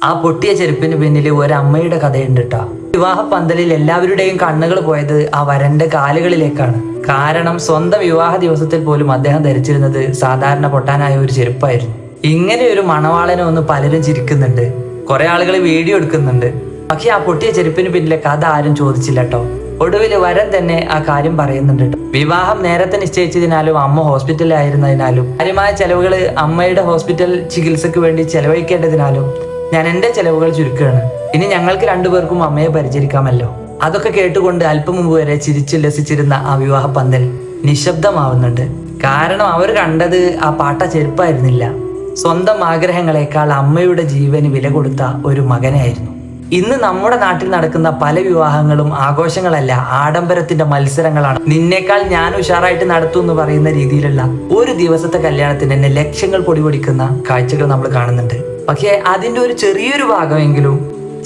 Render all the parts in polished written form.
ആ പൊട്ടിയ ചെരുപ്പിന് പിന്നിൽ ഒരമ്മയുടെ കഥയുണ്ട് കേട്ടോ. വിവാഹ പന്തലിൽ എല്ലാവരുടെയും കണ്ണുകൾ പോയത് ആ വരന്റെ കാലുകളിലേക്കാണ്. കാരണം സ്വന്തം വിവാഹ ദിവസത്തിൽ പോലും അദ്ദേഹം ധരിച്ചിരുന്നത് സാധാരണ പൊട്ടാനായ ഒരു ചെരുപ്പായിരുന്നു. ഇങ്ങനെ ഒരു മണവാളനെ ഒന്ന് പലരും ചിരിക്കുന്നുണ്ട്, കുറെ ആളുകൾ വീഡിയോ എടുക്കുന്നുണ്ട്. പക്ഷെ ആ പൊട്ടിയ ചെരുപ്പിന് പിന്നിലെ കഥ ആരും ചോദിച്ചില്ല കേട്ടോ. ഒടുവിൽ വരൻ തന്നെ ആ കാര്യം പറയുന്നുണ്ട് കേട്ടോ. വിവാഹം നേരത്തെ നിശ്ചയിച്ചതിനാലും അമ്മ ഹോസ്പിറ്റലിലായിരുന്നതിനാലും കാര്യമായ ചെലവുകൾ അമ്മയുടെ ഹോസ്പിറ്റൽ ചികിത്സക്ക് വേണ്ടി ചെലവഴിക്കേണ്ടതിനാലും ഞാൻ എന്റെ ചെലവുകൾ ചുരുക്കുകയാണ്. ഇനി ഞങ്ങൾക്ക് രണ്ടുപേർക്കും അമ്മയെ പരിചരിക്കാമല്ലോ. അതൊക്കെ കേട്ടുകൊണ്ട് അല്പം മുമ്പ് വരെ ചിരിച്ചുല്ലസിച്ചിരുന്ന ആ വിവാഹ പന്തൽ നിശബ്ദമാവുന്നുണ്ട്. കാരണം അവർ കണ്ടത് ആ പാട്ട ചെരുപ്പായിരുന്നില്ല, സ്വന്തം ആഗ്രഹങ്ങളെക്കാൾ അമ്മയുടെ ജീവന് വില കൊടുത്ത ഒരു മകനായിരുന്നു. ഇന്ന് നമ്മുടെ നാട്ടിൽ നടക്കുന്ന പല വിവാഹങ്ങളും ആഘോഷങ്ങളല്ല, ആഡംബരത്തിന്റെ മത്സരങ്ങളാണ്. നിന്നേക്കാൾ ഞാൻ ഉഷാറായിട്ട് നടത്തും എന്ന് പറയുന്ന രീതിയിലുള്ള ഒരു ദിവസത്തെ കല്യാണത്തിന് തന്നെ ലക്ഷങ്ങൾ പൊടിപൊടിക്കുന്ന കാഴ്ചകൾ നമ്മൾ കാണുന്നുണ്ട്. പക്ഷെ അതിന്റെ ഒരു ചെറിയൊരു ഭാഗമെങ്കിലും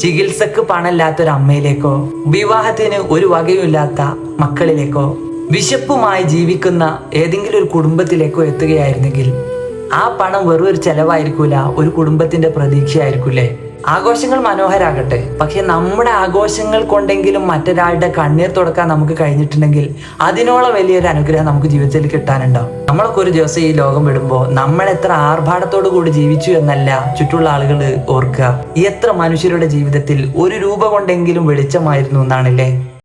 ചികിത്സക്ക് പണമില്ലാത്ത ഒരു അമ്മയിലേക്കോ വിവാഹത്തിന് ഒരു വകയുമില്ലാത്ത മക്കളിലേക്കോ വിശപ്പുമായി ജീവിക്കുന്ന ഏതെങ്കിലും ഒരു കുടുംബത്തിലേക്കോ എത്തുകയായിരുന്നെങ്കിൽ ആ പണം വെറും ഒരു ചെലവായിരിക്കൂല, ഒരു കുടുംബത്തിന്റെ പ്രതീക്ഷയായിരിക്കൂലേ. ആഘോഷങ്ങൾ മനോഹരാകട്ടെ, പക്ഷെ നമ്മുടെ ആഘോഷങ്ങൾ കൊണ്ടെങ്കിലും മറ്റൊരാളുടെ കണ്ണീർ തുടക്കാൻ നമുക്ക് കഴിഞ്ഞിട്ടുണ്ടെങ്കിൽ അതിനോളം വലിയൊരു അനുഗ്രഹം നമുക്ക് ജീവിതത്തിൽ കിട്ടാനുണ്ടോ. നമ്മളൊക്കെ ഒരു ദിവസം ഈ ലോകം വിടുമ്പോൾ നമ്മൾ എത്ര ആർഭാടത്തോടു കൂടി ജീവിച്ചു എന്നല്ല ചുറ്റുള്ള ആളുകൾ ഓർക്കുക, എത്ര മനുഷ്യരുടെ ജീവിതത്തിൽ ഒരു രൂപ കൊണ്ടെങ്കിലും വെളിച്ചമായിരുന്നു എന്നാണല്ലേ.